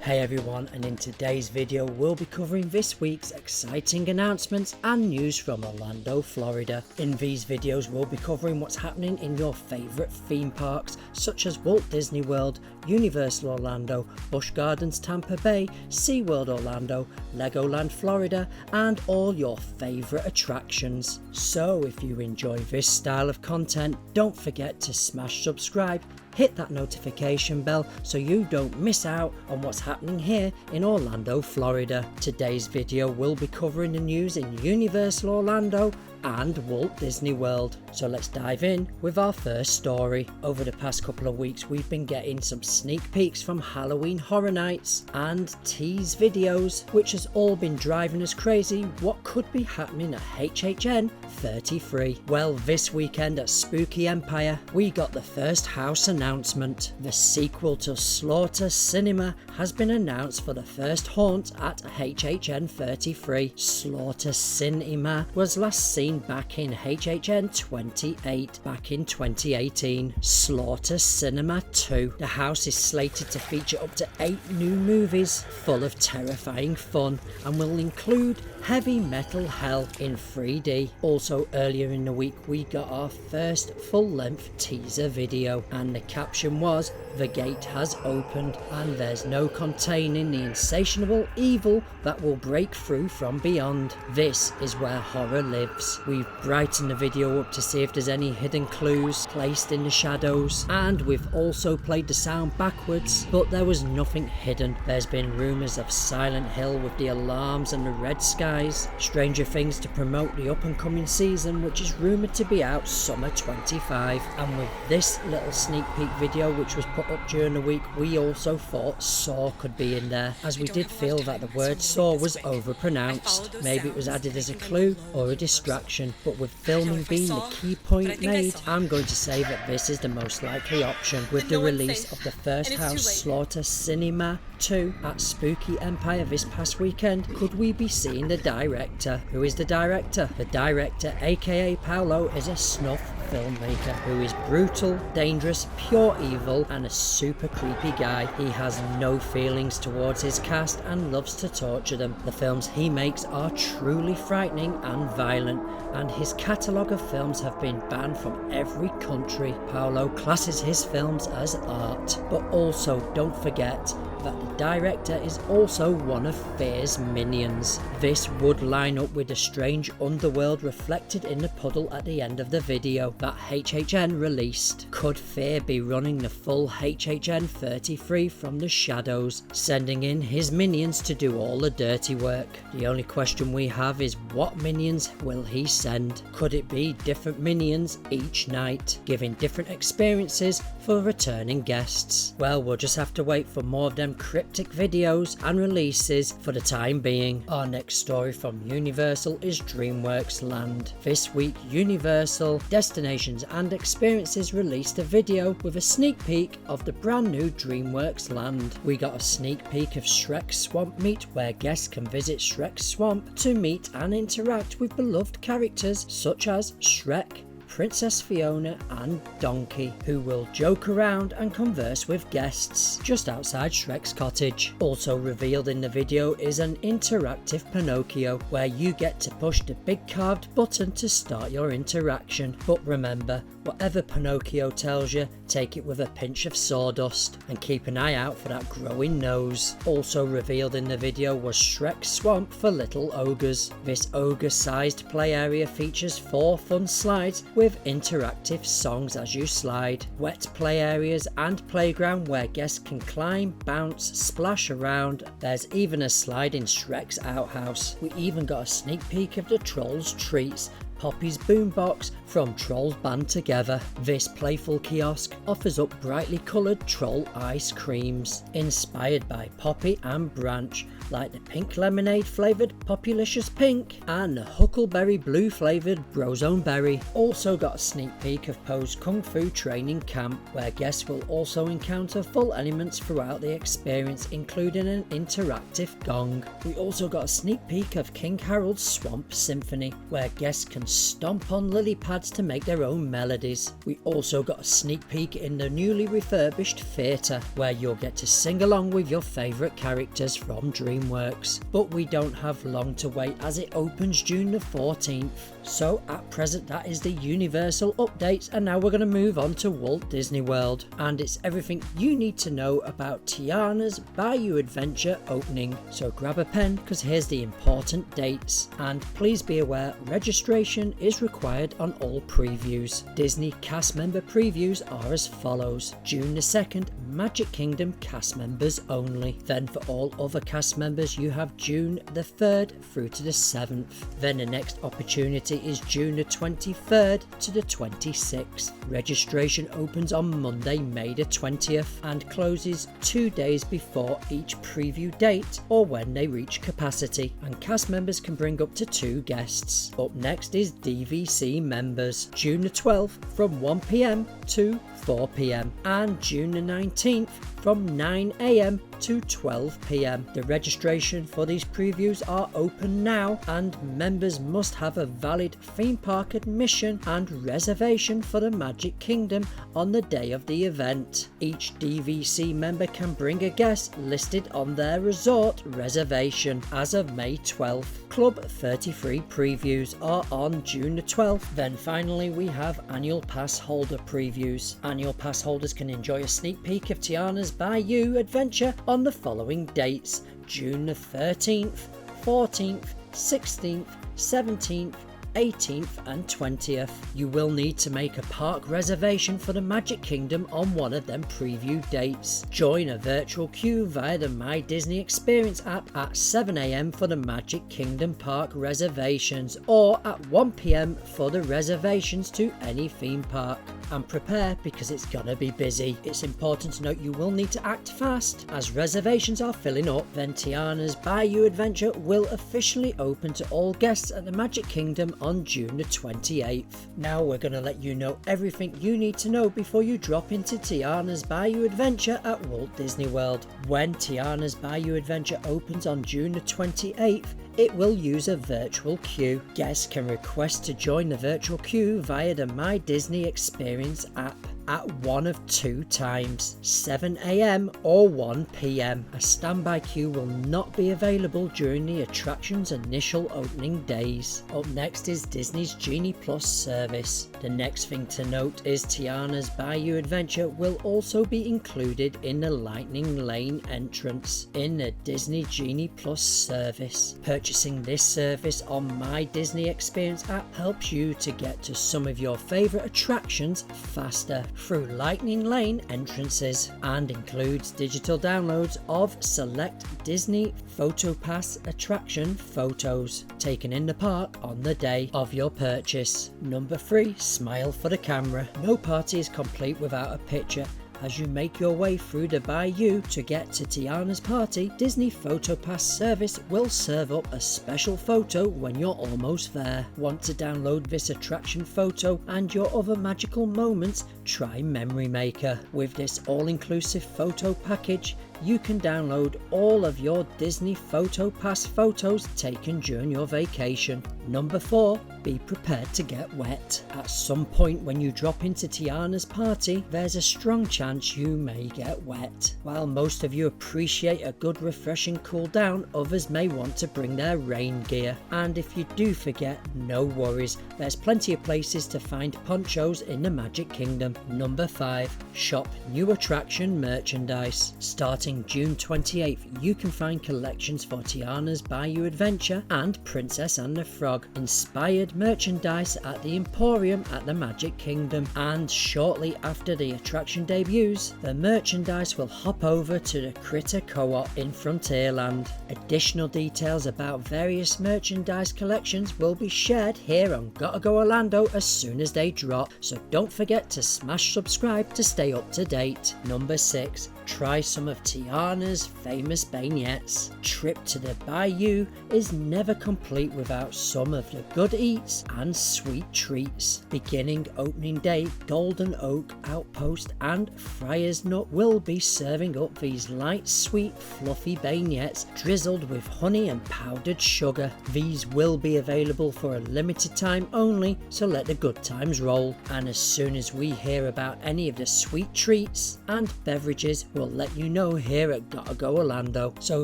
Hey everyone, and in today's video we'll be covering this week's exciting announcements and news from Orlando, Florida. In these videos we'll be covering what's happening in your favourite theme parks such as Walt Disney World, Universal Orlando, Busch Gardens Tampa Bay, SeaWorld Orlando, Legoland Florida, and all your favourite attractions. So if you enjoy this style of content, don't forget to smash subscribe, hit that notification bell so you don't miss out on what's happening here in Orlando, Florida. Today's video will be covering the news in Universal Orlando and Walt Disney World. So let's dive in with our first story. Over the past couple of weeks we've been getting some sneak peeks from Halloween Horror Nights and tease videos, which has all been driving us crazy what could be happening at HHN33. Well, this weekend at Spooky Empire we got the first house announcement. The sequel to Slaughter Cinema has been announced for the first haunt at HHN33. Slaughter Cinema was last seen back in HHN28 back in 2018. Slaughter Cinema 2. The house is slated to feature up to 8 new movies full of terrifying fun and will include Heavy Metal Hell in 3D. Also earlier in the week we got our first full-length teaser video and the caption was, "The gate has opened and there's no containing the insatiable evil that will break through from beyond. This is where horror lives." We've brightened the video up to see if there's any hidden clues placed in the shadows, and we've also played the sound backwards, but there was nothing hidden. There's been rumours of Silent Hill with the alarms and the red skies, Stranger Things to promote the up and coming season which is rumoured to be out summer 25, and with this little sneak peek video which was put up during the week we also thought Saw could be in there, as we did feel that the word Saw was overpronounced. Maybe it was added as a clue or a distraction, but with filming being the key point made, I'm going to say that this is the most likely option. With the release of the first house Slaughter Cinema 2 at Spooky Empire this past weekend, could we be seeing the director? Who is the director? The director, aka Paolo, is a snuff filmmaker who is brutal, dangerous, pure evil, and a super creepy guy. He has no feelings towards his cast and loves to torture them. The films he makes are truly frightening and violent, and his catalogue of films have been banned from every country. Paolo classes his films as art, but also don't forget that the director is also one of Fear's minions. This would line up with the strange underworld reflected in the puddle at the end of the video that HHN released. Could Fear be running the full HHN33 from the shadows, sending in his minions to do all the dirty work? The only question we have is, what minions will he send? Could it be different minions each night, giving different experiences for returning guests? Well, we'll just have to wait for more of them cryptic videos and releases for the time being. Our next story from Universal is DreamWorks Land. This week Universal Destinations and Experiences released a video with a sneak peek of the brand new DreamWorks Land. We got a sneak peek of Shrek's Swamp Meet, where guests can visit Shrek's Swamp to meet and interact with beloved characters such as Shrek, Princess Fiona and Donkey, who will joke around and converse with guests just outside Shrek's cottage. Also revealed in the video is an interactive Pinocchio, where you get to push the big carved button to start your interaction. But remember, whatever Pinocchio tells you, take it with a pinch of sawdust and keep an eye out for that growing nose. Also revealed in the video was Shrek's Swamp for Little Ogres. This ogre-sized play area features 4 fun slides with interactive songs as you slide, wet play areas and playground where guests can climb, bounce, splash around. There's even a slide in Shrek's outhouse. We even got a sneak peek of the Trolls Treats, Poppy's boombox from Trolls Band Together. This playful kiosk offers up brightly coloured troll ice creams inspired by Poppy and Branch, like the pink lemonade flavoured Populicious Pink and the Huckleberry blue flavoured Brozone Berry. Also got a sneak peek of Poe's Kung Fu training camp, where guests will also encounter full elements throughout the experience, including an interactive gong. We also got a sneak peek of King Harold's Swamp Symphony, where guests can stomp on lily pads to make their own melodies. We also got a sneak peek in the newly refurbished theatre, where you'll get to sing along with your favourite characters from DreamWorks. But we don't have long to wait as it opens June the 14th. So at present that is the Universal updates, and now we're going to move on to Walt Disney World, and it's everything you need to know about Tianna's Bayou Adventure opening. So grab a pen because here's the important dates, and please be aware registration is required on all previews. Disney cast member previews are as follows: June the 2nd, Magic Kingdom cast members only. Then for all other cast members you have June the 3rd through to the 7th. Then the next opportunity is June the 23rd to the 26th. Registration opens on Monday, May the 20th and closes 2 days before each preview date or when they reach capacity, and cast members can bring up to 2 guests. Up next is DVC members, June the 12th from 1 PM to 4 PM and June the 19th from 9 AM to 12 PM. The registration for these previews are open now, and members must have a valid theme park admission and reservation for the Magic Kingdom on the day of the event. Each DVC member can bring a guest listed on their resort reservation as of May 12th. Club 33 previews are on June the 12th. Then finally we have annual pass holder previews. Annual pass holders can enjoy a sneak peek of Tianna's Bayou Adventure on the following dates: June the 13th, 14th, 16th, 17th, 18th and 20th. You will need to make a park reservation for the Magic Kingdom on one of them preview dates. Join a virtual queue via the My Disney Experience app at 7 AM for the Magic Kingdom park reservations, or at 1 PM for the reservations to any theme park. And prepare because it's gonna be busy. It's important to note you will need to act fast as reservations are filling up. Then Tianna's Bayou Adventure will officially open to all guests at the Magic Kingdom on June the 28th. Now we're going to let you know everything you need to know before you drop into Tianna's Bayou Adventure at Walt Disney World. When Tianna's Bayou Adventure opens on June the 28th, it will use a virtual queue. Guests can request to join the virtual queue via the My Disney Experience app at one of 2 times, 7 AM or 1 PM. A standby queue will not be available during the attraction's initial opening days. Up next is Disney's Genie Plus service. The next thing to note is Tianna's Bayou Adventure will also be included in the Lightning Lane entrance in the Disney Genie Plus service. Purchasing this service on My Disney Experience app helps you to get to some of your favourite attractions faster through Lightning Lane entrances, and includes digital downloads of select Disney PhotoPass attraction photos taken in the park on the day of your purchase. Number 3, smile for the camera. No party is complete without a picture. As you make your way through the Bayou to get to Tianna's party, Disney PhotoPass service will serve up a special photo when you're almost there. Want to download this attraction photo and your other magical moments? Try Memory Maker. With this all-inclusive photo package, you can download all of your Disney PhotoPass photos taken during your vacation. Number 4, be prepared to get wet. At some point when you drop into Tianna's party, there's a strong chance you may get wet. While most of you appreciate a good refreshing cool down, others may want to bring their rain gear. And if you do forget, no worries, there's plenty of places to find ponchos in the Magic Kingdom. Number 5, shop new attraction merchandise. Starting June 28th, you can find collections for Tianna's Bayou Adventure and Princess and the Frog inspired merchandise at the Emporium at the Magic Kingdom. And shortly after the attraction debuts, the merchandise will hop over to the Critter Co-op in Frontierland. Additional details about various merchandise collections will be shared here on Gotta Go Orlando as soon as they drop, so don't forget to smash subscribe to stay up to date. Number 6, try some of Tianna's famous beignets. Trip to the Bayou is never complete without some of the good eats and sweet treats. Beginning opening day, Golden Oak Outpost and Friar's Nut will be serving up these light, sweet, fluffy beignets drizzled with honey and powdered sugar. These will be available for a limited time only, so let the good times roll. And as soon as we hear about any of the sweet treats and beverages, we'll let you know here at Gotta Go Orlando. So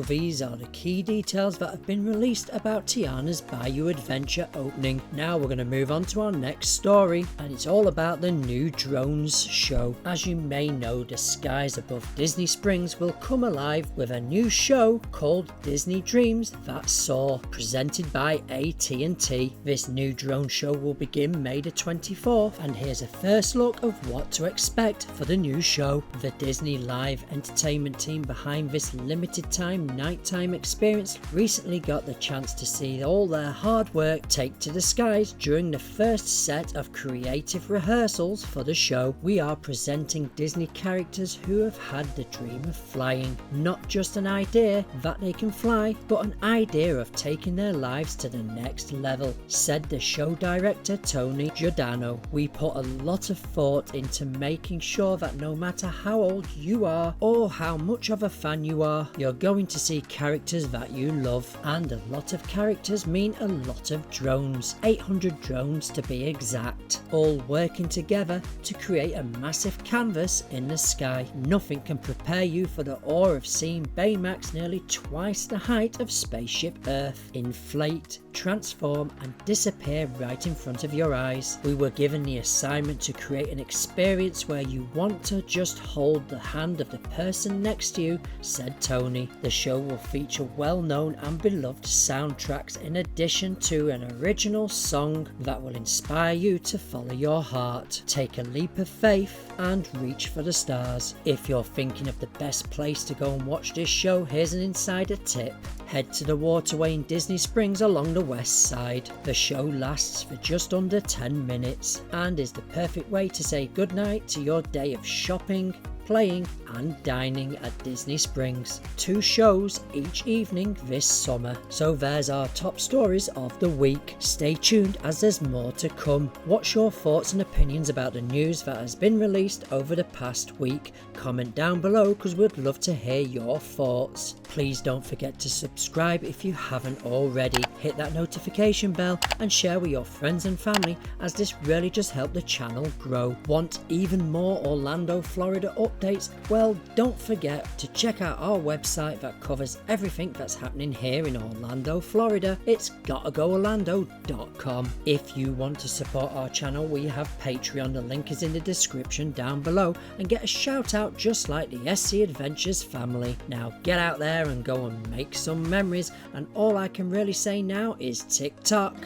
these are the key details that have been released about Tianna's Bayou Adventure opening. Now we're going to move on to our next story, and it's all about the new drones show. As you may know, the skies above Disney Springs will come alive with a new show called Disney Dreams That Soar, presented by AT&T. This new drone show will begin May the 24th, and here's a first look of what to expect for the new show. The Disney Live Entertainment team behind this limited time nighttime experience recently got the chance to see all their hard work take to the skies during the first set of creative rehearsals for the show. We are presenting Disney characters who have had the dream of flying, not just an idea that they can fly, but an idea of taking their lives to the next level, said the show director Tony Giordano. We put a lot of thought into making sure that no matter how old you are or how much of a fan you are, you're going to see characters that you love, and a lot of characters mean a lot of drones, 800 drones to be exact, all working together to create a massive canvas in the sky. Nothing can prepare you for the awe of seeing Baymax, nearly twice the height of Spaceship Earth, inflate, transform and disappear right in front of your eyes. We were given the assignment to create an experience where you want to just hold the hand of the person next to you, said Tony. The show will feature well-known and beloved soundtracks in addition to an original song that will inspire you to follow your heart, take a leap of faith and reach for the stars. If you're thinking of the best place to go and watch this show, here's an insider tip. Head to the waterway in Disney Springs along the west side. The show lasts for just under 10 minutes and is the perfect way to say goodnight to your day of shopping, playing and dining at Disney Springs. 2 shows each evening this summer. So there's our top stories of the week. Stay tuned as there's more to come. What's your thoughts and opinions about the news that has been released over the past week? Comment down below because we'd love to hear your thoughts. Please don't forget to subscribe if you haven't already. Hit that notification bell and share with your friends and family, as this really just helps the channel grow. Want even more Orlando, Florida updates? Well, don't forget to check out our website that covers everything that's happening here in Orlando, Florida. It's gottagoorlando.com. If you want to support our channel, we have Patreon. The link is in the description down below, and get a shout out just like the SC Adventures family. Now get out there and go and make some memories, and all I can really say now is tick-tock.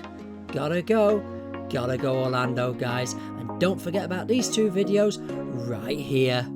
Gotta go Orlando, guys, and don't forget about these 2 videos right here.